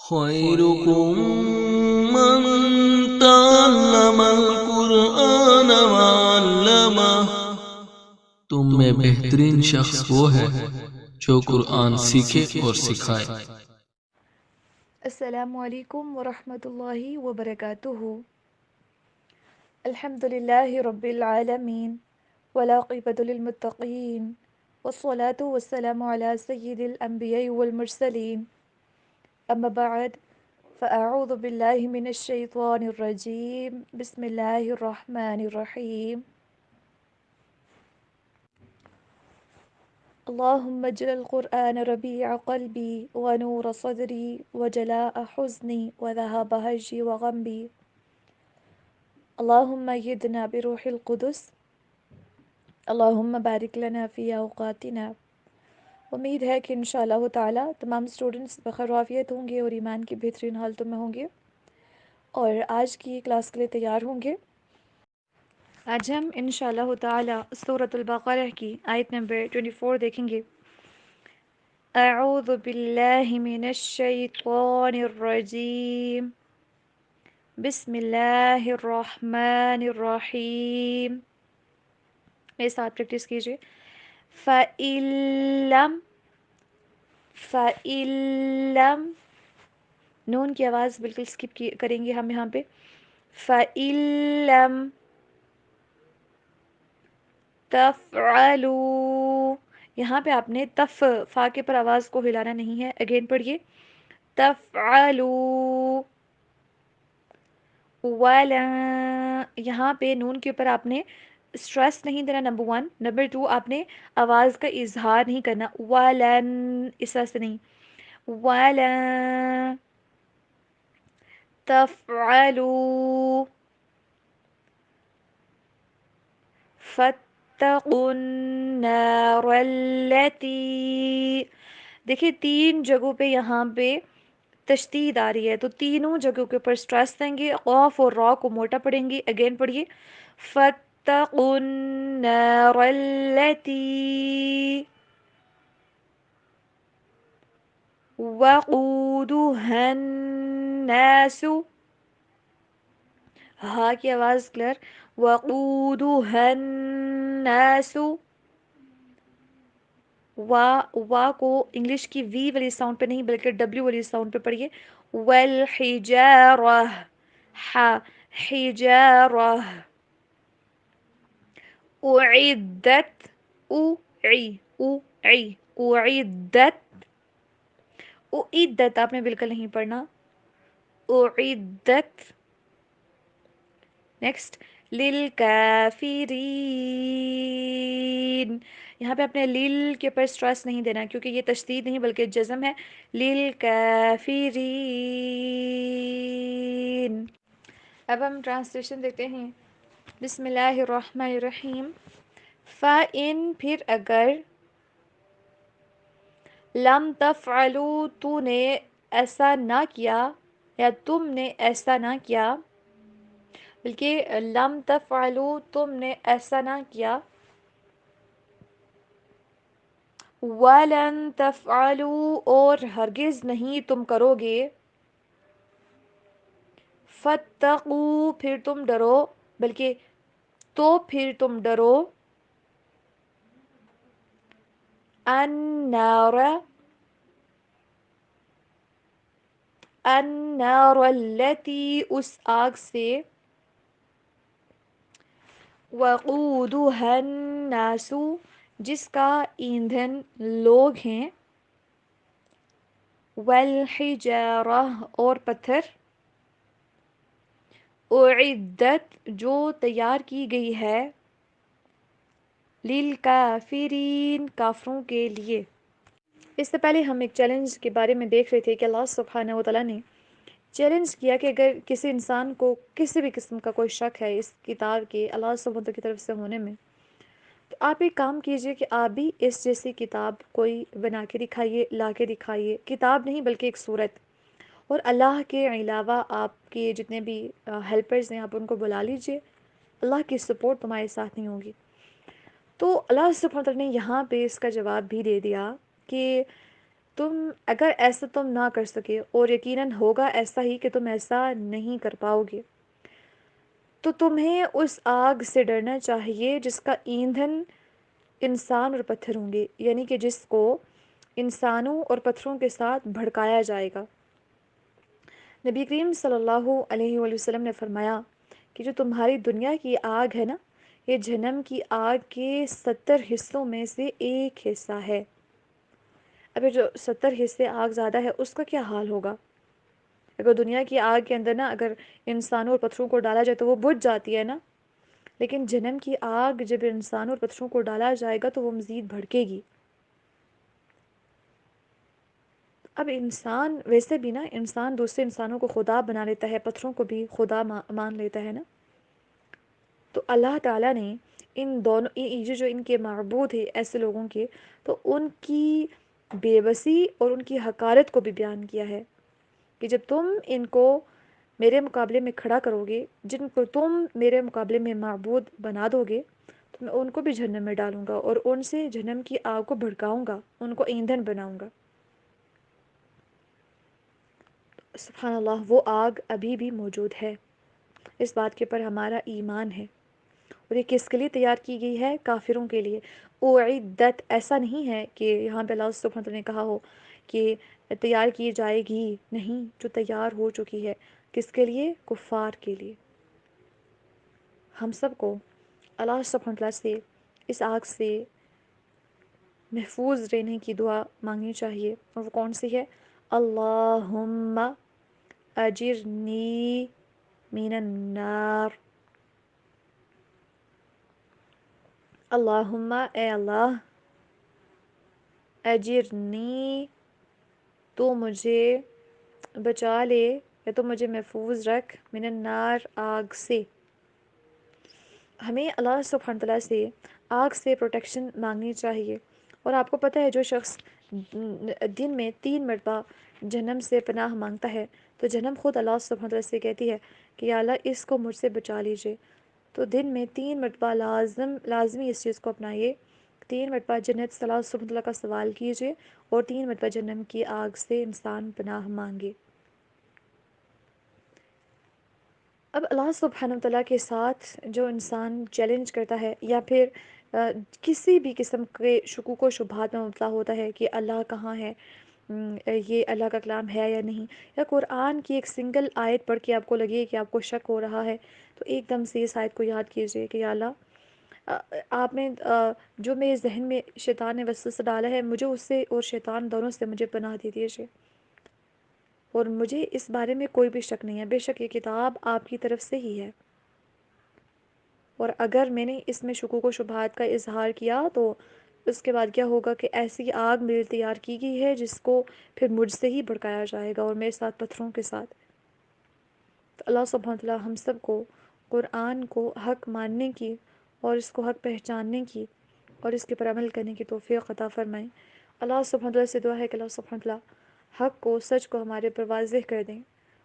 خيركم من تعلم القرآن وعلمه تم میں بہترین شخص وہ ہے جو قرآن سیکھے اور سکھائے۔ السلام علیکم ورحمۃ اللہ وبرکاتہ۔ الحمد للہ رب العالمین والعاقبۃ للمتقین والصلاة والسلام علی سید الانبیاء والمرسلین، اما بعد فاعوذ باللہ من الشیطان الرجیم، بسم اللہ الرحمن الرحیم۔ اللہم اجعل القرآن ربیع قلبی ونور صدری وجلاء حزنی وذہاب حجی وغمبی، اللہم ایدنا بروح القدس، اللہم بارک لنا فی اوقاتنا۔ امید ہے کہ انشاءاللہ تعالی تمام اسٹوڈنٹس بخیر وعافیت ہوں گے اور ایمان کی بہترین حالتوں میں ہوں گے اور آج کی کلاس کے لیے تیار ہوں گے۔ آج ہم انشاءاللہ تعالی سورۃ البقرہ کی آیت نمبر 24 دیکھیں گے۔ اعوذ باللہ من الشیطان الرجیم، بسم اللہ الرحمن الرحیم۔ میرے ساتھ پریکٹس کیجیے۔ فَإِلَّمْ فَإِلَّمْ نون کی آواز بالکل اسکپ کریں گے ہم یہاں پہ۔ فَإِلَّمْ تَفْعَلُوا، یہاں پہ آپ نے تف فا کے پر آواز کو ہلانا نہیں ہے۔ اگین پڑھیے، تَفْعَلُوا وَلَا، یہاں پہ نون کے اوپر آپ نے اسٹریس نہیں دینا، نمبر 1۔ نمبر 2، آپ نے آواز کا اظہار نہیں کرنا، وَلَن اس طرح سے نہیں، وَلَا تَفْعَلُوا فَاتَّقُوا النَّارَ الَّتِي، دیکھیں 3 جگہوں پہ یہاں پہ تشدید آ رہی ہے، تو تینوں جگہوں کے اوپر اسٹریس دیں گے، قاف اور را کو موٹا پڑھیں گے۔ اگین پڑھیے، فَاتَّقُوا النَّارَ الَّتِي وَقُودُهَا النَّاسُ، ہا کی آواز کلیئر، وَقُودُهَا النَّاسُ، وا کو انگلش کی وی والی ساؤنڈ پہ نہیں بلکہ ڈبلیو والی ساؤنڈ پہ پڑھیے، والحجارہ، حجارہ، اعدت، اعدت، اعدت آپ نے بالکل نہیں پڑھنا، اعدت۔ نیکسٹ، للکافرین، یہاں پہ اپنے لیل کے اوپر اسٹریس نہیں دینا کیونکہ یہ تشدید نہیں بلکہ جزم ہے، للکافرین۔ اب ہم ٹرانسلیشن دیکھتے ہیں۔ بسم اللہ الرحمن الرحیم۔ فَإِن پھر اگر، لم تفعلوا تو نے ایسا نہ کیا یا تم نے ایسا نہ کیا، بلکہ لم تفعلوا تم نے ایسا نہ کیا، وَلَن تفعلوا اور ہرگز نہیں تم کرو گے، فَاتَّقُوا پھر تم ڈرو، بلکہ تو پھر تم ڈرو، النار التی اس آگ سے، وقودها الناس جس کا ایندھن لوگ ہیں، والحجارہ اور پتھر، اعدت جو تیار کی گئی ہے، للکافرین کافروں کے لیے۔ اس سے پہلے ہم ایک چیلنج کے بارے میں دیکھ رہے تھے کہ اللہ سبحانہ وتعالیٰ نے چیلنج کیا کہ اگر کسی انسان کو کسی بھی قسم کا کوئی شک ہے اس کتاب کے اللہ سبحانہ وتعالیٰ کی طرف سے ہونے میں، تو آپ ایک کام کیجئے کہ آپ بھی اس جیسی کتاب کوئی بنا کے دکھائیے، لا کے دکھائیے، کتاب نہیں بلکہ ایک صورت، اور اللہ کے علاوہ آپ کے جتنے بھی ہیلپرز ہیں آپ ان کو بلا لیجئے، اللہ کی سپورٹ تمہارے ساتھ نہیں ہوگی۔ تو اللہ سبحانہ وتعالیٰ نے یہاں پہ اس کا جواب بھی دے دیا کہ تم اگر ایسا تم نہ کر سکے، اور یقیناً ہوگا ایسا ہی کہ تم ایسا نہیں کر پاؤ گے، تو تمہیں اس آگ سے ڈرنا چاہیے جس کا ایندھن انسان اور پتھر ہوں گے، یعنی کہ جس کو انسانوں اور پتھروں کے ساتھ بھڑکایا جائے گا۔ نبی کریم صلی اللہ علیہ وآلہ وسلم نے فرمایا کہ جو تمہاری دنیا کی آگ ہے نا، یہ جہنم کی آگ کے 70 حصوں میں سے ایک حصہ ہے۔ ابھی جو 70 حصے آگ زیادہ ہے اس کا کیا حال ہوگا؟ اگر دنیا کی آگ کے اندر نا اگر انسانوں اور پتھروں کو ڈالا جائے تو وہ بجھ جاتی ہے نا، لیکن جہنم کی آگ جب انسانوں اور پتھروں کو ڈالا جائے گا تو وہ مزید بھڑکے گی۔ اب انسان ویسے بھی نا، انسان دوسرے انسانوں کو خدا بنا لیتا ہے، پتھروں کو بھی خدا مان لیتا ہے نا، تو اللہ تعالیٰ نے ان دونوں یہ جو ان کے معبود ہیں ایسے لوگوں کے، تو ان کی بے بسی اور ان کی حقارت کو بھی بیان کیا ہے کہ جب تم ان کو میرے مقابلے میں کھڑا کرو گے، جن کو تم میرے مقابلے میں معبود بنا دو گے، تو میں ان کو بھی جہنم میں ڈالوں گا اور ان سے جہنم کی آگ کو بھڑکاؤں گا، ان کو ایندھن بناؤں گا۔ سبحان اللہ، وہ آگ ابھی بھی موجود ہے، اس بات کے پر ہمارا ایمان ہے۔ اور یہ کس کے لیے تیار کی گئی ہے؟ کافروں کے لیے۔ اعدت، ایسا نہیں ہے کہ یہاں پہ اللہ سبحانہ وتعالیٰ نے کہا ہو کہ تیار کی جائے گی، نہیں، جو تیار ہو چکی ہے۔ کس کے لیے؟ کفار کے لیے۔ ہم سب کو اللہ سبحانہ وتعالیٰ سے اس آگ سے محفوظ رہنے کی دعا مانگنی چاہیے، اور وہ کون سی ہے؟ اللہم اجرنی من النار۔ اللہم، اے اللہ، اجرنی، تو مجھے بچا لے یا تو مجھے محفوظ رکھ، من النار، آگ سے۔ ہمیں اللہ سبحانہ تعالیٰ سے آگ سے پروٹیکشن مانگنی چاہیے۔ اور آپ کو پتہ ہے جو شخص دن میں 3 مرتبہ جہنم سے پناہ مانگتا ہے تو جہنم خود اللہ سبحانہ تعالیٰ سے کہتی ہے کہ یا اللہ اس کو مجھ سے بچا لیجئے۔ تو دن میں 3 مرتبہ لازمی اس چیز کو اپنائیے، 3 مرتبہ جنت سے اللہ سبحانہ تعالیٰ کا سوال کیجئے، اور 3 مرتبہ جہنم کی آگ سے انسان پناہ مانگے۔ اب اللہ سبحانہ وتعالیٰ کے ساتھ جو انسان چیلنج کرتا ہے یا پھر کسی بھی قسم کے شکوک و شبہات میں مبتلا ہوتا ہے کہ اللہ کہاں ہے، یہ اللہ کا کلام ہے یا نہیں، یا قرآن کی ایک سنگل آیت پڑھ کے آپ کو لگے کہ آپ کو شک ہو رہا ہے، تو ایک دم سے اس آیت کو یاد کیجئے کہ یا اللہ، آپ نے جو میرے ذہن میں شیطان نے وسوسہ ڈالا ہے، مجھے اس سے اور شیطان دونوں سے مجھے پناہ دے دیجئے، اور مجھے اس بارے میں کوئی بھی شک نہیں ہے، بے شک یہ کتاب آپ کی طرف سے ہی ہے، اور اگر میں نے اس میں شکوک و شبہات کا اظہار کیا تو اس کے بعد کیا ہوگا کہ ایسی آگ میرے تیار کی گئی ہے جس کو پھر مجھ سے ہی بھڑکایا جائے گا، اور میرے ساتھ پتھروں کے ساتھ۔ تو اللہ سبحانہ تعالیٰ ہم سب کو قرآن کو حق ماننے کی اور اس کو حق پہچاننے کی اور اس کے پر عمل کرنے کی توفیق عطا فرمائیں۔ اللہ سبحانہ تعالیٰ سے دعا ہے کہ اللہ سبحانہ تعالیٰ حق کو، سچ کو ہمارے پر واضح کر دیں،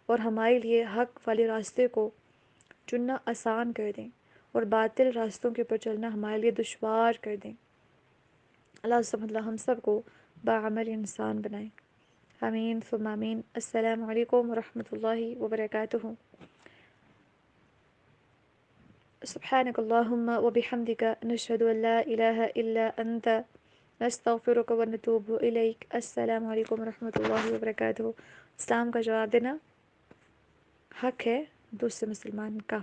اور ہمارے لیے حق والے راستے کو چننا آسان کر دیں، اور باطل راستوں کے پر چلنا ہمارے لیے دشوار کر دیں۔ اللہ سبحانہ تعالیٰ ہم سب کو باعمل انسان بنائیں۔ آمین ثم آمین۔ السلام علیکم ورحمۃ اللہ وبرکاتہ۔ سبحانک اللہم وبحمدک، نشہد ان لا الہ الا انت، نستغفرک ونتوب الیک۔ السلام علیکم ورحمۃ اللہ وبرکاتہ۔ اسلام کا جواب دینا حق ہے دوسرے مسلمان کا۔